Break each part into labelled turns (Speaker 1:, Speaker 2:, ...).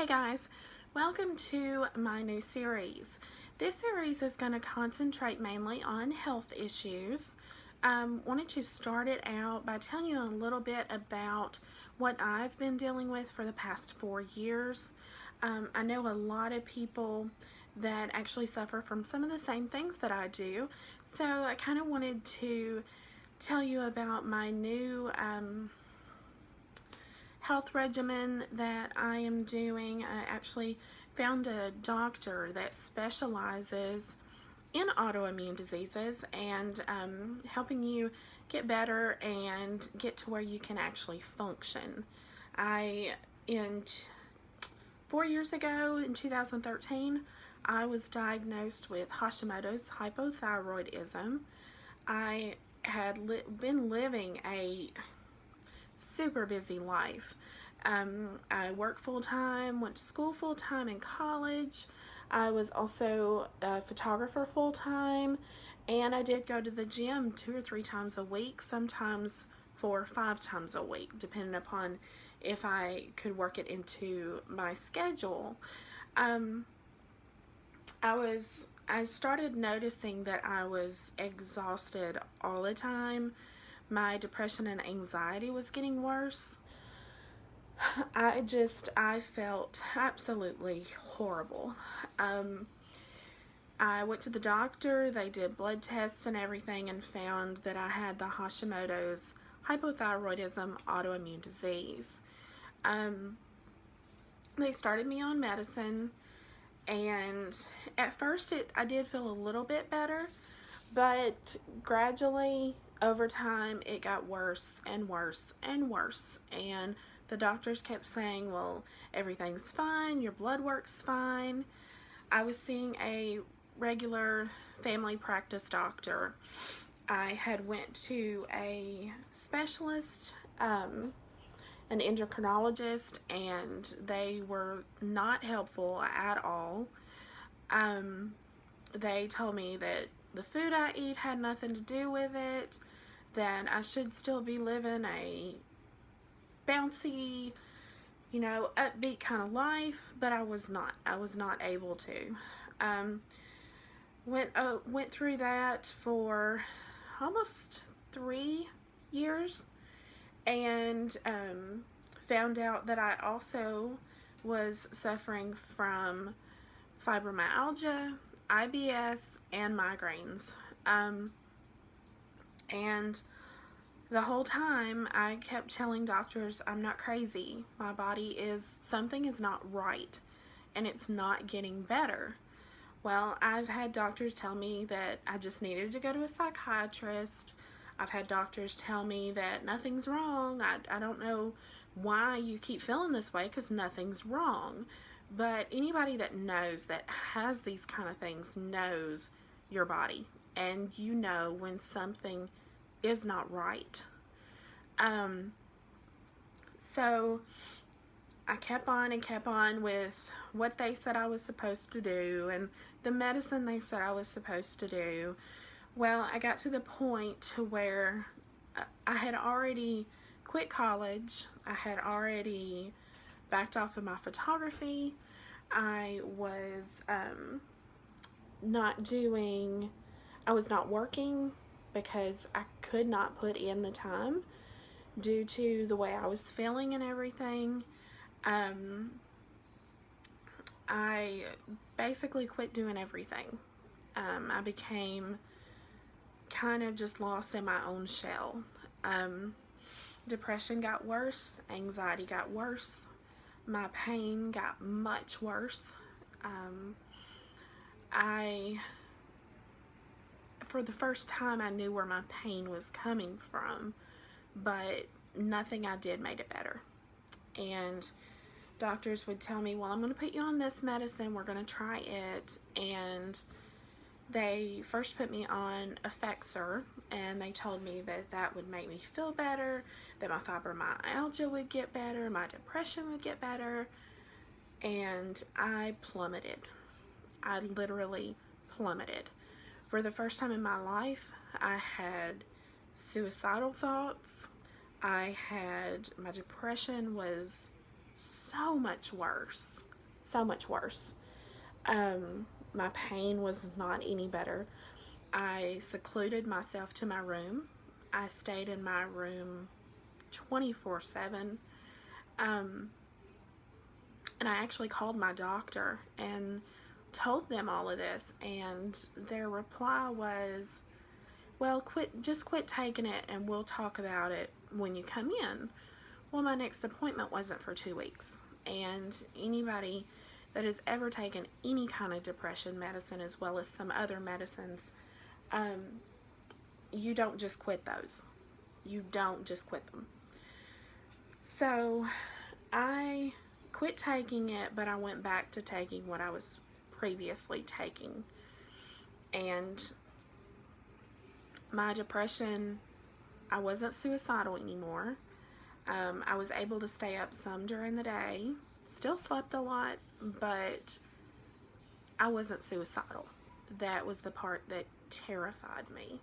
Speaker 1: Hey guys, welcome to my new series. This series is going to concentrate mainly on health issues. Wanted to start it out by telling you a little bit about what I've been dealing with for the past 4 years. I know a lot of people that actually suffer from some of the same things that I do, so I kind of wanted to tell you about my new health regimen that I am doing. I actually found a doctor that specializes in autoimmune diseases and helping you get better and get to where you can actually function. In 4 years ago, in 2013, I was diagnosed with Hashimoto's hypothyroidism. I had been living a super busy life. I worked full-time, went to school full-time in college. I was also a photographer full-time, and I did go to the gym 2 or 3 times a week, sometimes 4 or 5 times a week, depending upon if I could work it into my schedule. I started noticing that I was exhausted all the time. My depression and anxiety was getting worse. I felt absolutely horrible. I went to the doctor, they did blood tests and everything and found that I had the Hashimoto's hypothyroidism autoimmune disease. They started me on medicine, and at first I did feel a little bit better, but gradually over time it got worse and worse and worse, and the doctors kept saying, well, everything's fine, your blood work's fine. I was seeing a regular family practice doctor. I had went to a specialist, an endocrinologist, and they were not helpful at all. They told me that the food I eat had nothing to do with it, that I should still be living a bouncy, upbeat kind of life, but I was not. I was not able to. Went through that for almost 3 years, and found out that I also was suffering from fibromyalgia, IBS, and migraines. And the whole time I kept telling doctors I'm not crazy. My body something is not right, and it's not getting better. Well, I've had doctors tell me that I just needed to go to a psychiatrist. I've had doctors tell me that nothing's wrong. I don't know why you keep feeling this way, because nothing's wrong. But anybody that knows, that has these kind of things, knows your body, and you know when something is not right. So I kept on with what they said I was supposed to do and the medicine they said I was supposed to do. Well, I got to the point to where I had already quit college. I had already backed off of my photography. I was I was not working because I could not put in the time due to the way I was feeling and everything. I basically quit doing everything. I became kind of just lost in my own shell. Depression got worse, anxiety got worse, my pain got much worse. For the first time, I knew where my pain was coming from, but nothing I did made it better. And doctors would tell me, well, I'm going to put you on this medicine, we're going to try it. And they first put me on Effexor, and they told me that that would make me feel better, that my fibromyalgia would get better, my depression would get better, and I plummeted. I literally plummeted. For the first time in my life, I had suicidal thoughts. My depression was so much worse. so much worse. My pain was not any better. I secluded myself to my room. I stayed in my room 24/7. And I actually called my doctor and told them all of this, and their reply was, well, just quit taking it and we'll talk about it when you come in. Well, my next appointment wasn't for 2 weeks, and anybody that has ever taken any kind of depression medicine as well as some other medicines, you don't just quit those. You don't just quit them. So I quit taking it, but I went back to taking what I was previously taking. And my depression, I wasn't suicidal anymore. I was able to stay up some during the day, still slept a lot, but I wasn't suicidal. That was the part that terrified me.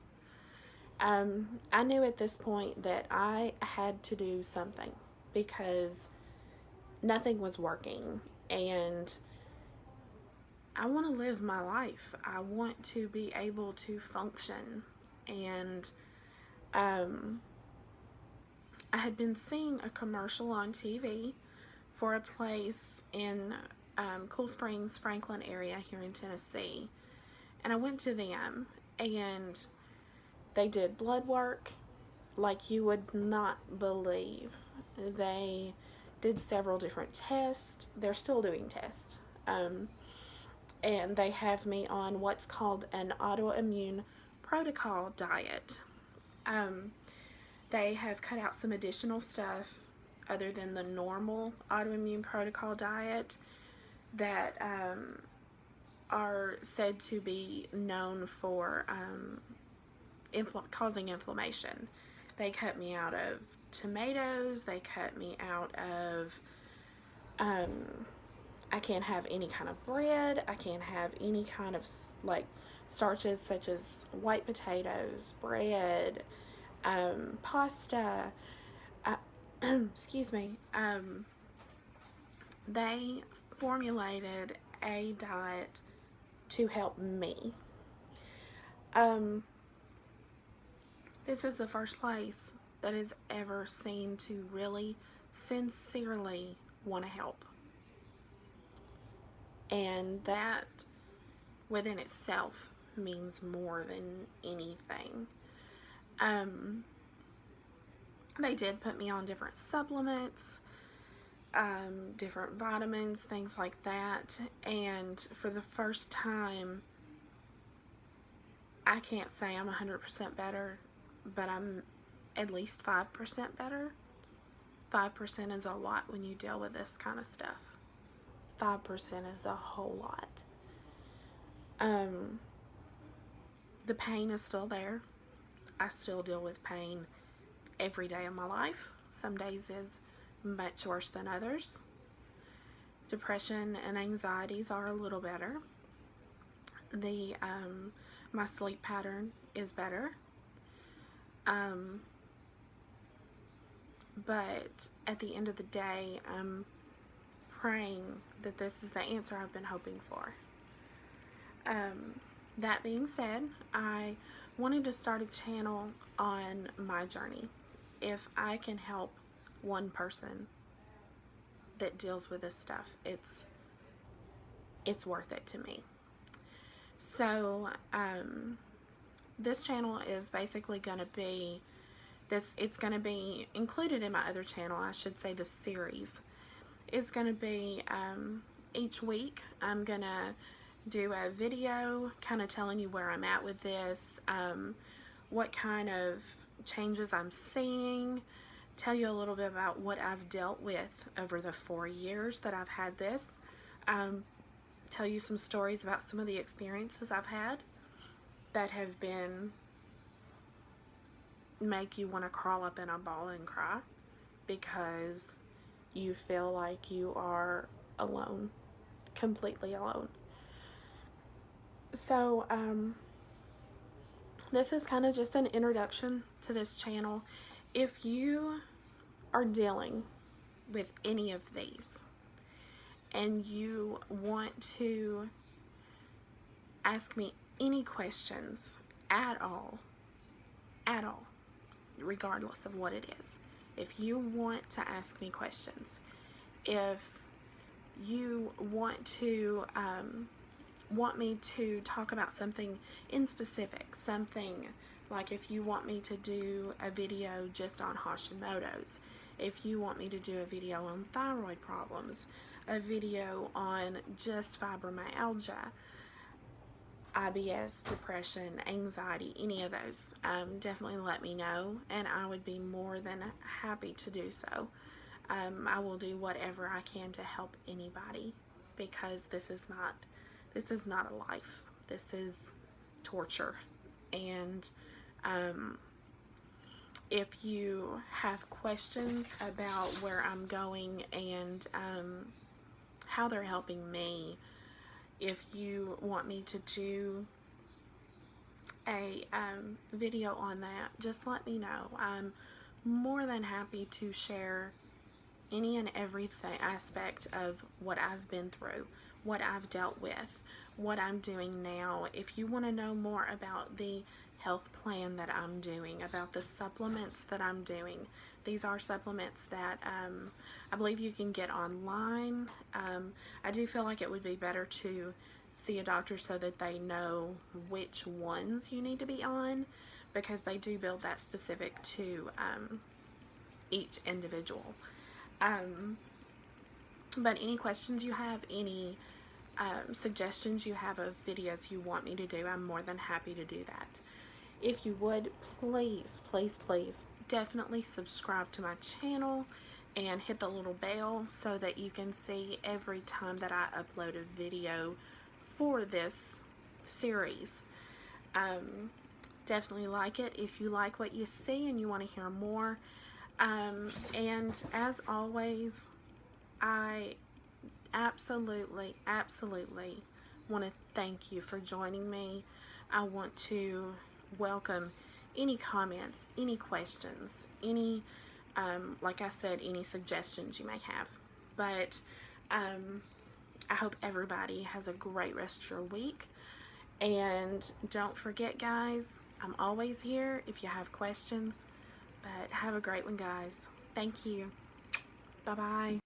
Speaker 1: I knew at this point that I had to do something because nothing was working, and I want to live my life. I want to be able to function. And I had been seeing a commercial on TV for a place in Cool Springs, Franklin area here in Tennessee. And I went to them, and they did blood work like you would not believe. They did several different tests. They're still doing tests. And they have me on what's called an autoimmune protocol diet. They have cut out some additional stuff other than the normal autoimmune protocol diet that are said to be known for causing inflammation. They cut me out of tomatoes. They cut me out of I can't have any kind of bread. I can't have any kind of like starches such as white potatoes, bread, pasta. Excuse me. They formulated a diet to help me. This is the first place that has ever seemed to really sincerely want to help. And that within itself means more than anything. They did put me on different supplements, different vitamins, things like that. And for the first time, I can't say I'm 100% better, but I'm at least 5% better. 5% is a lot when you deal with this kind of stuff. 5% is a whole lot. The pain is still there. I still deal with pain every day of my life. Some days is much worse than others. Depression and anxieties are a little better. My sleep pattern is better. But at the end of the day, I'm praying that this is the answer I've been hoping for. That being said, I wanted to start a channel on my journey. If I can help one person that deals with this stuff, it's worth it to me. So this channel is basically going to be it's going to be included in my other channel. I should say the series is going to be each week I'm going to do a video kind of telling you where I'm at with this, what kind of changes I'm seeing, tell you a little bit about what I've dealt with over the 4 years that I've had this, tell you some stories about some of the experiences I've had that have been make you want to crawl up in a ball and cry because you feel like you are alone, completely alone. So this is kind of just an introduction to this channel. If you are dealing with any of these and you want to ask me any questions at all, regardless of what it is, if you want to ask me questions, if you want me to talk about something in specific, something like if you want me to do a video just on Hashimoto's, if you want me to do a video on thyroid problems, a video on just fibromyalgia, IBS, depression, anxiety, any of those, definitely let me know, and I would be more than happy to do so. I will do whatever I can to help anybody, because this is not a life. This is torture. And if you have questions about where I'm going and how they're helping me, if you want me to do a video on that, just let me know. I'm more than happy to share any and every aspect of what I've been through, what I've dealt with, what I'm doing now. If you want to know more about the health plan that I'm doing, about the supplements that I'm doing, these are supplements that I believe you can get online. I do feel like it would be better to see a doctor so that they know which ones you need to be on, because they do build that specific to each individual. But any questions you have, any suggestions you have of videos you want me to do, I'm more than happy to do that. If you would, please, please, please, definitely subscribe to my channel and hit the little bell so that you can see every time that I upload a video for this series. Definitely like it if you like what you see and you want to hear more. And as always, I absolutely want to thank you for joining me. I want to welcome any comments, any questions, any, like I said, any suggestions you may have. But I hope everybody has a great rest of your week. And don't forget, guys, I'm always here if you have questions. But have a great one, guys. Thank you. Bye-bye.